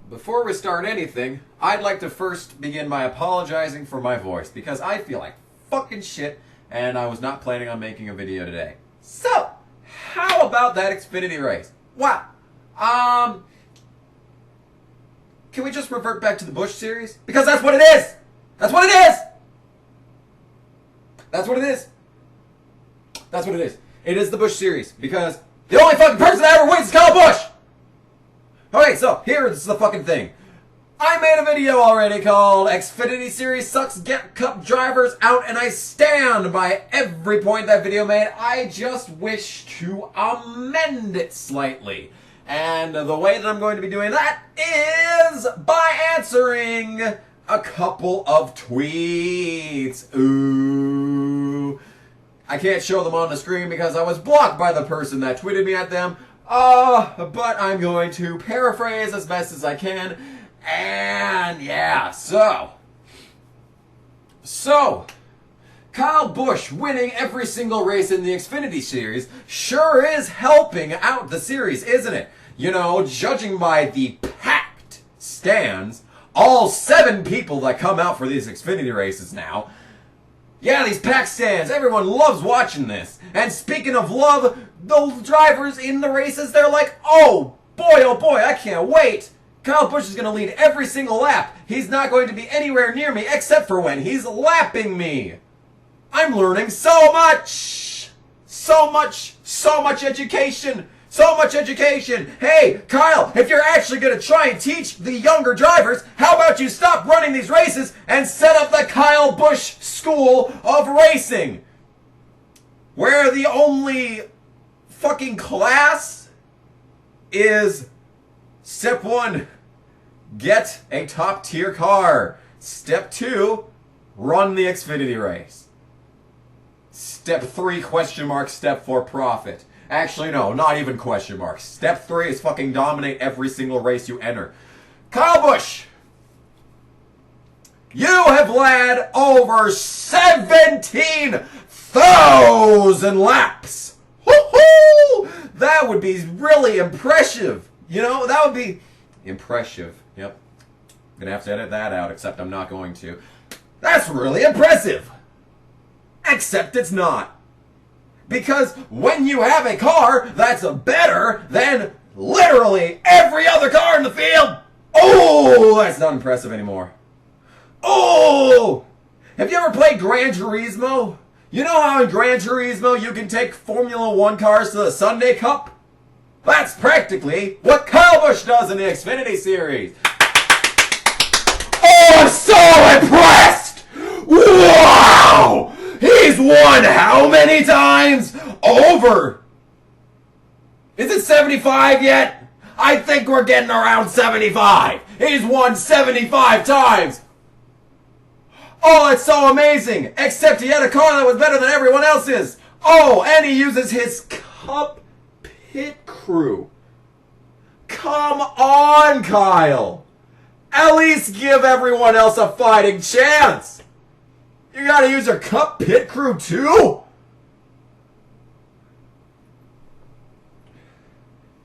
Before we start anything, I'd like to first begin by apologizing for my voice because I feel like fucking shit and I was not planning on making a video today. So, how about that Xfinity race? Wow. Can we just revert back to the Busch series? Because that's what it is! That's what it is! That's what it is. That's what it is. It is the Busch series because the only fucking person that ever wins is Kyle Busch! Okay, so here's the fucking thing. I made a video already called Xfinity Series Sucks, Get Cup Drivers Out, and I stand by every point that video made. I just wish to amend it slightly. And the way that I'm going to be doing that is by answering a couple of tweets. Ooh. I can't show them on the screen because I was blocked by the person that tweeted me at them. But I'm going to paraphrase as best as I can. And yeah, so Kyle Busch winning every single race in the Xfinity series sure is helping out the series, isn't it? You know, judging by the packed stands, all 7 people that come out for these Xfinity races now. Yeah, these packed stands, everyone loves watching this. And speaking of love, the drivers in the races, they're like, oh boy, I can't wait. Kyle Busch is going to lead every single lap. He's not going to be anywhere near me except for when he's lapping me. I'm learning so much. So much education. So much education. Hey, Kyle, if you're actually going to try and teach the younger drivers, how about you stop running these races and set up the Kyle Busch School of Racing? Where the only fucking class is step 1, get a top tier car. Step 2, run the Xfinity race. Step 3, question mark. Step 4, profit. Actually, no, not even question marks. Step 3 is fucking dominate every single race you enter. Kyle Busch, you have led over 17,000 laps. Woohoo! That would be really impressive. You know, that would be impressive. Yep. I'm gonna have to edit that out, except I'm not going to. That's really impressive. Except it's not. Because when you have a car that's better than literally every other car in the field, oh, that's not impressive anymore. Oh! Have you ever played Gran Turismo? You know how in Gran Turismo you can take Formula 1 cars to the Sunday Cup? That's practically what Kyle Busch does in the Xfinity Series. Oh, I'm so impressed! Wow! He's won how many times? Over. Is it 75 yet? I think we're getting around 75. He's won 75 times. Oh, that's so amazing. Except he had a car that was better than everyone else's. Oh, and he uses his Cup pit crew. Come on, Kyle. At least give everyone else a fighting chance. You gotta use your Cup pit crew too?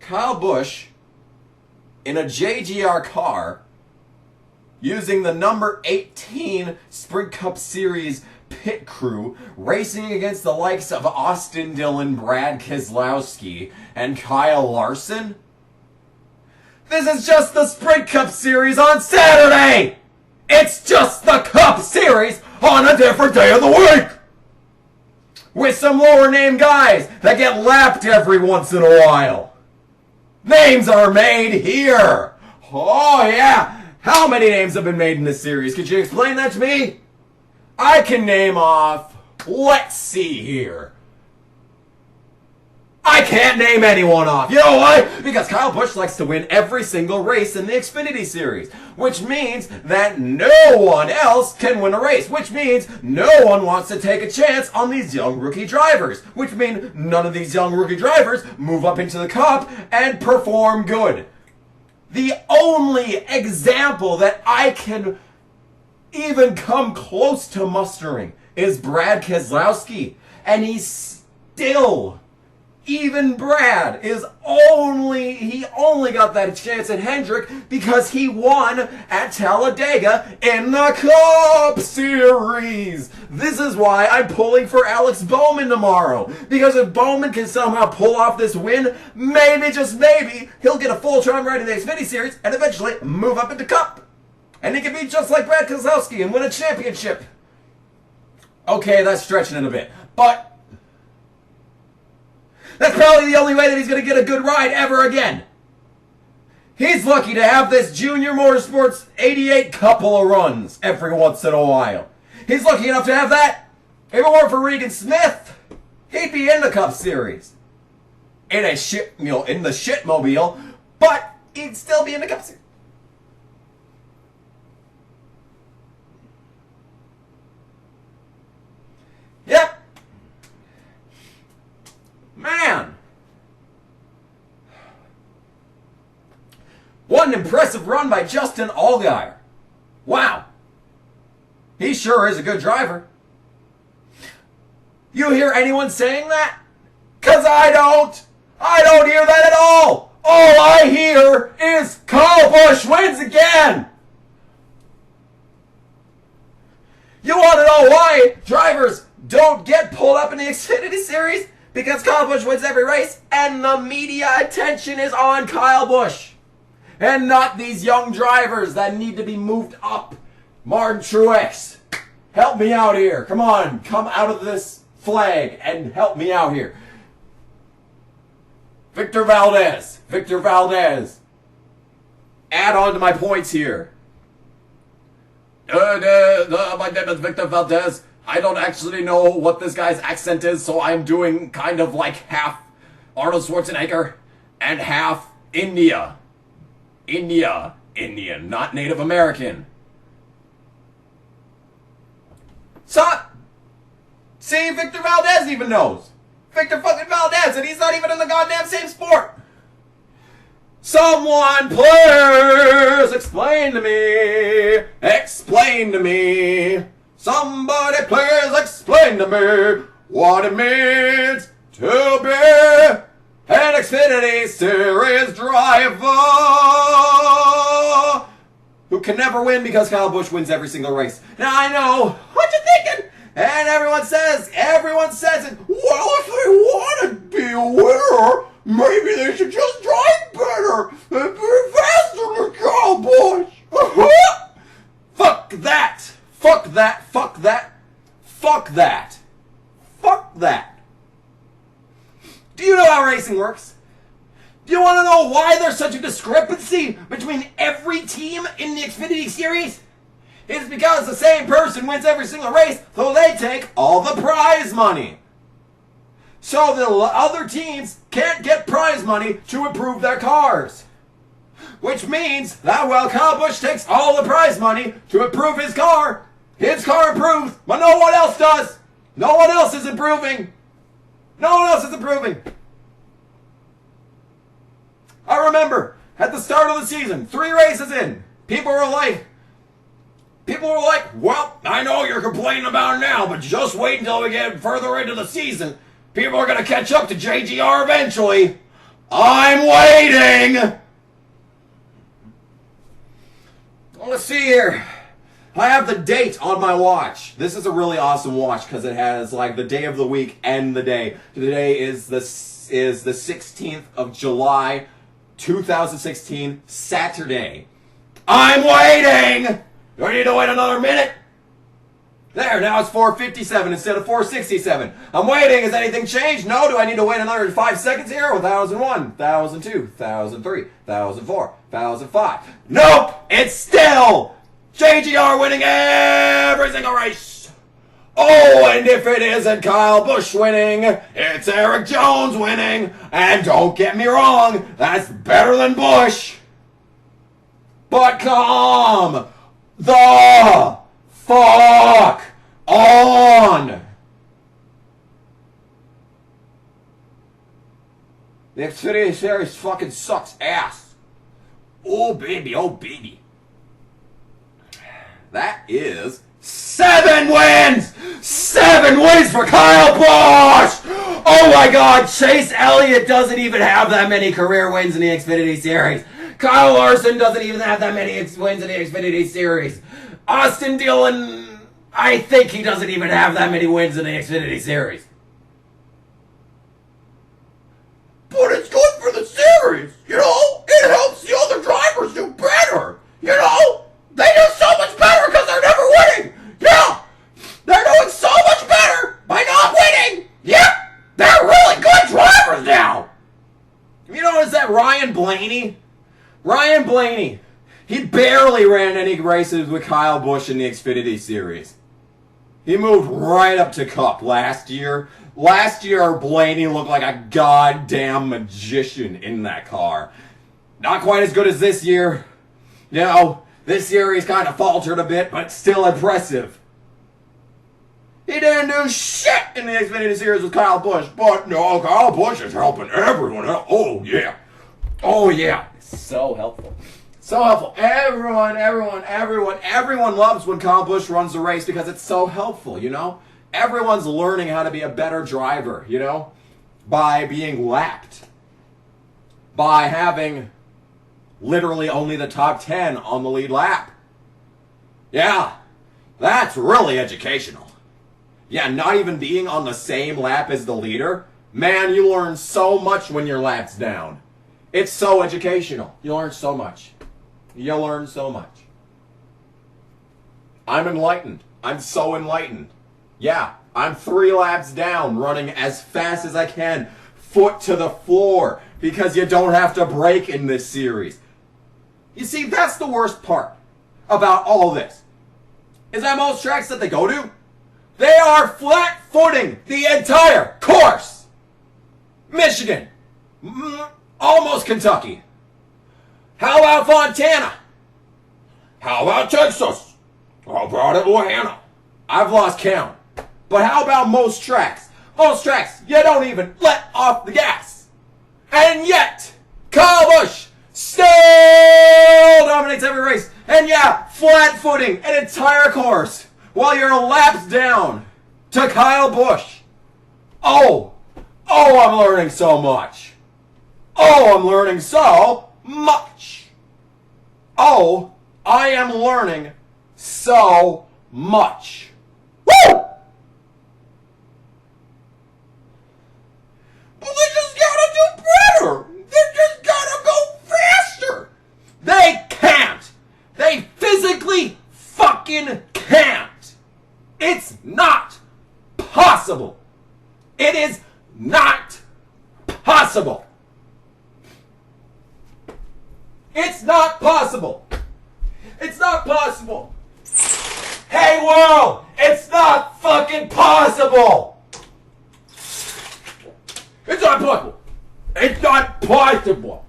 Kyle Busch in a JGR car using the number 18 Sprint Cup Series pit crew racing against the likes of Austin Dillon, Brad Keselowski, and Kyle Larson? This is just the Sprint Cup Series on Saturday! It's just the Cup Series on a different day of the week! With some lower name guys that get lapped every once in a while. Names are made here! Oh yeah! How many names have been made in this series? Could you explain that to me? I can name off, let's see here. I can't name anyone off. You know why? Because Kyle Busch likes to win every single race in the Xfinity Series. Which means that no one else can win a race. Which means no one wants to take a chance on these young rookie drivers. Which means none of these young rookie drivers move up into the Cup and perform good. The only example that I can even come close to mustering is Brad Keselowski. And he's still Even Brad he only got that chance at Hendrick because he won at Talladega in the Cup Series. This is why I'm pulling for Alex Bowman tomorrow. Because if Bowman can somehow pull off this win, maybe, just maybe, he'll get a full-time ride in the Xfinity Series and eventually move up into Cup. And he can be just like Brad Keselowski and win a championship. Okay, that's stretching it a bit. But that's probably the only way that he's going to get a good ride ever again. He's lucky to have this Junior Motorsports 88 couple of runs every once in a while. He's lucky enough to have that. If it weren't for Regan Smith, he'd be in the Cup Series. In the shitmobile, but he'd still be in the Cup Series. Yep. Man. What an impressive run by Justin Allgaier. Wow. He sure is a good driver. You hear anyone saying that? 'Cause I don't. I don't hear that at all. All I hear is Kyle Busch wins again. You want to know why drivers don't get pulled up in the Xfinity Series? Because Kyle Busch wins every race, and the media attention is on Kyle Busch. And not these young drivers that need to be moved up. Martin Truex, help me out here. Come on, come out of this flag and help me out here. Victor Valdez. Add on to my points here. My name is Victor Valdez. I don't actually know what this guy's accent is, so I'm doing kind of like half Arnold Schwarzenegger and half Indian, not Native American. So, see, Victor Valdez even knows. Victor fucking Valdez, and he's not even in the goddamn same sport. Someone please explain to me. Somebody please explain to me what it means to be an Xfinity Series driver who can never win because Kyle Busch wins every single race. Now I know what you're thinking, and everyone says it. Well, if they want to be a winner, maybe they should just drive better and be faster than Kyle Busch. Fuck that. Do you know how racing works? Do you want to know why there's such a discrepancy between every team in the Xfinity Series? It's because the same person wins every single race, so they take all the prize money. So the other teams can't get prize money to improve their cars. Which means that while Kyle Busch takes all the prize money to improve his car improves, but no one else does. No one else is improving. I remember at the start of the season, 3 races in, people were like, well, I know you're complaining about it now, but just wait until we get further into the season. People are going to catch up to JGR eventually. I'm waiting. Let's see here. I have the date on my watch. This is a really awesome watch because it has like the day of the week and the day. Today is the 16th of July, 2016, Saturday. I'm waiting. Do I need to wait another minute? There, now it's 4:57 instead of 4:67. I'm waiting. Has anything changed? No. Do I need to wait another 5 seconds here? 1,001, 1,002, 1,003, 1,004, 1,005. Nope. It's still JGR winning every single race. Oh, and if it isn't Kyle Busch winning, it's Eric Jones winning. And don't get me wrong, that's better than Busch. But come the fuck on. The Xfinity Series fucking sucks ass. Oh baby, oh baby. That is 7 wins! 7 wins for Kyle Busch! Oh my God, Chase Elliott doesn't even have that many career wins in the Xfinity Series. Kyle Larson doesn't even have that many wins in the Xfinity Series. Austin Dillon, I think he doesn't even have that many wins in the Xfinity Series. But it's good for the series, you know? It helps the other drivers do better, you know? They do so much better because they're never winning. Yeah, they're doing so much better by not winning. Yep, they're really good drivers now. You notice that Ryan Blaney? Ryan Blaney, he barely ran any races with Kyle Busch in the Xfinity Series. He moved right up to Cup last year. Last year, Blaney looked like a goddamn magician in that car. Not quite as good as this year. You know, this year he's kind of faltered a bit, but still impressive. He didn't do shit in the Xfinity Series with Kyle Busch, but no, Kyle Busch is helping everyone. Oh, yeah. Oh, yeah. So helpful. So helpful. Everyone loves when Kyle Busch runs the race because it's so helpful, you know? Everyone's learning how to be a better driver, you know? By being lapped. By having literally only the top 10 on the lead lap. Yeah, that's really educational. Yeah, not even being on the same lap as the leader. Man, you learn so much when your lap's down. It's so educational. You learn so much. You learn so much. I'm enlightened. I'm so enlightened. Yeah, I'm 3 laps down, running as fast as I can, foot to the floor, because you don't have to brake in this series. You see, that's the worst part about all this, is that most tracks that they go to, they are flat-footing the entire course. Michigan, almost Kentucky. How about Fontana? How about Texas? How about Atlanta? I've lost count. But how about most tracks? Most tracks, you don't even let off the gas. And yet, Kyle Busch still dominates every race. And yeah, flat-footing an entire course while you're laps down to Kyle Busch. Oh, I'm learning so much. Oh, I'm learning so much. Oh, I am learning so much. Woo! But they just gotta do better. They just gotta go faster. They can't. They physically fucking can't. It's not possible. It is not possible. It's not possible. It's not possible. Hey world, it's not fucking possible. It's not possible. It's not possible.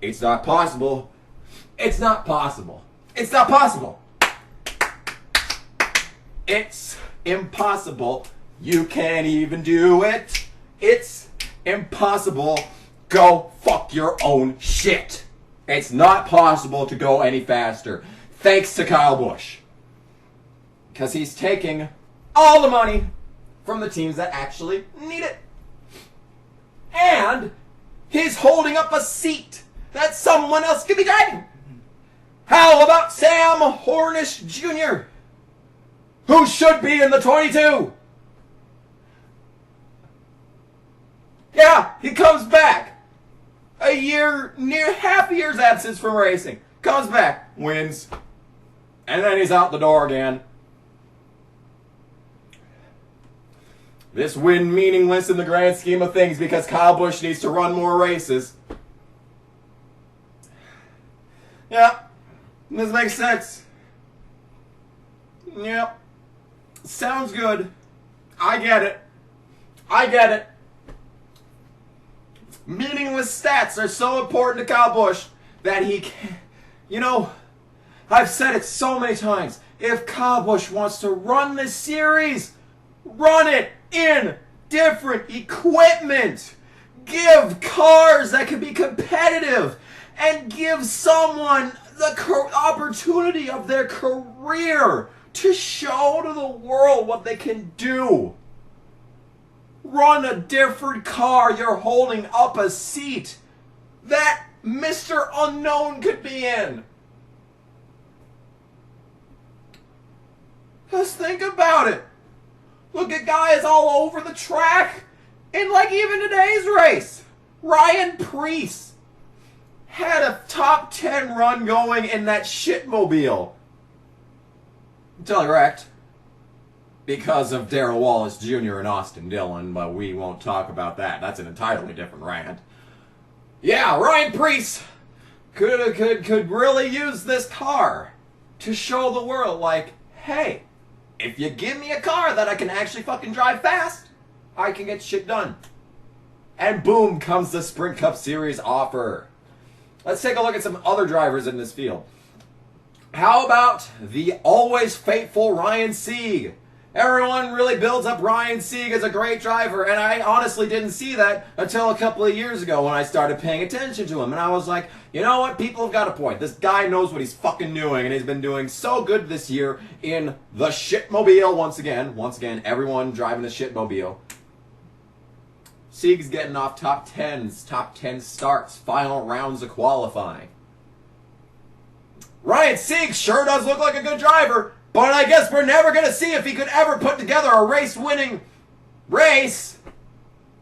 It's not possible. It's not possible. It's not possible. It's impossible. You can't even do it. It's impossible. Go fuck your own shit. It's not possible to go any faster. Thanks to Kyle Busch. Because he's taking all the money from the teams that actually need it. And he's holding up a seat that someone else could be driving. How about Sam Hornish Jr., who should be in the 22? Yeah, he comes back. A year, near half a year's absence from racing. Comes back, wins. And then he's out the door again. This win meaningless in the grand scheme of things because Kyle Busch needs to run more races. Yeah, this makes sense. Yep. Sounds good. I get it. I get it. Meaningless stats are so important to Kyle Busch that he can, you know, I've said it so many times. If Kyle Busch wants to run this series, run it in different equipment. Give cars that can be competitive and give someone the opportunity of their career to show to the world what they can do. Run a different car. You're holding up a seat that Mr. Unknown could be in. Just think about it. Look at guys all over the track. In like even today's race. Ryan Preece had a top 10 run going in that shitmobile. Until he wrecked. Because of Darrell Wallace Jr. and Austin Dillon, but we won't talk about that. That's an entirely different rant. Yeah, Ryan Preece could really use this car to show the world, like, hey, if you give me a car that I can actually fucking drive fast, I can get shit done. And boom comes the Sprint Cup Series offer. Let's take a look at some other drivers in this field. How about the always faithful Ryan Sieg? Everyone really builds up Ryan Sieg as a great driver, and I honestly didn't see that until a couple of years ago when I started paying attention to him. And I was like, you know what? People have got a point. This guy knows what he's fucking doing, and he's been doing so good this year in the shitmobile once again. Once again, everyone driving the shitmobile. Sieg's getting off top 10s, top 10 starts, final rounds of qualifying. Ryan Sieg sure does look like a good driver, but I guess we're never going to see if he could ever put together a race-winning race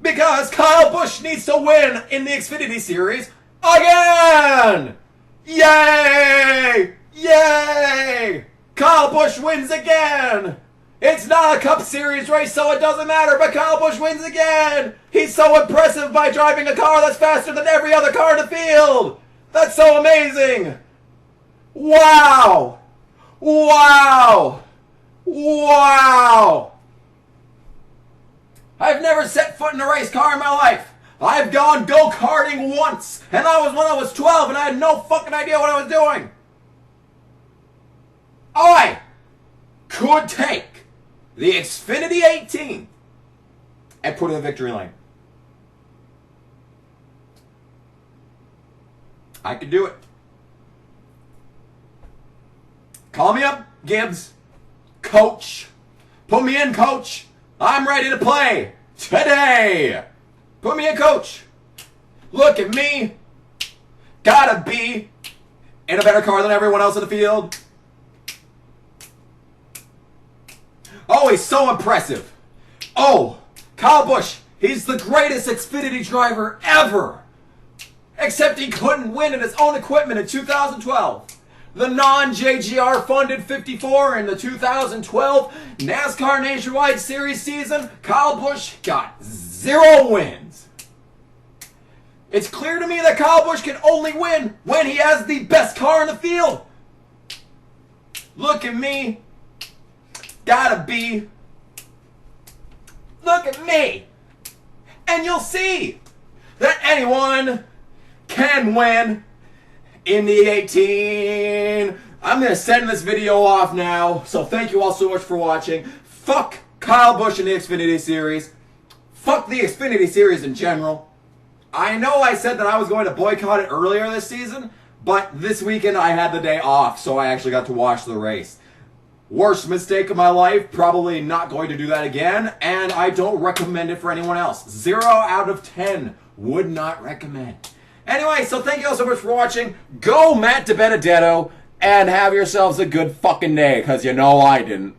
because Kyle Busch needs to win in the Xfinity Series again! Yay! Yay! Kyle Busch wins again! It's not a Cup Series race, so it doesn't matter, but Kyle Busch wins again! He's so impressive by driving a car that's faster than every other car in the field! That's so amazing! Wow! Wow! Wow! I've never set foot in a race car in my life. I've gone go-karting once, and that was when I was 12, and I had no fucking idea what I was doing. I could take the Xfinity 18 and put it in the victory lane. I could do it. Call me up, Gibbs. Coach. Put me in, coach. I'm ready to play today. Put me in, coach. Look at me. Gotta be in a better car than everyone else in the field. Oh, he's so impressive. Oh, Kyle Busch, he's the greatest Xfinity driver ever. Except he couldn't win in his own equipment in 2012. The non-JGR funded 54 in the 2012 NASCAR Nationwide Series season, Kyle Busch got 0 wins. It's clear to me that Kyle Busch can only win when he has the best car in the field. Look at me. Gotta be. Look at me. And you'll see that anyone can win in the 18. I'm going to send this video off now. So thank you all so much for watching. Fuck Kyle Busch in the Xfinity Series. Fuck the Xfinity Series in general. I know I said that I was going to boycott it earlier this season, but this weekend I had the day off, so I actually got to watch the race. Worst mistake of my life, probably not going to do that again, and I don't recommend it for anyone else. 0 out of 10 would not recommend. Anyway, so thank you all so much for watching. Go Matt DiBenedetto and have yourselves a good fucking day, because you know I didn't.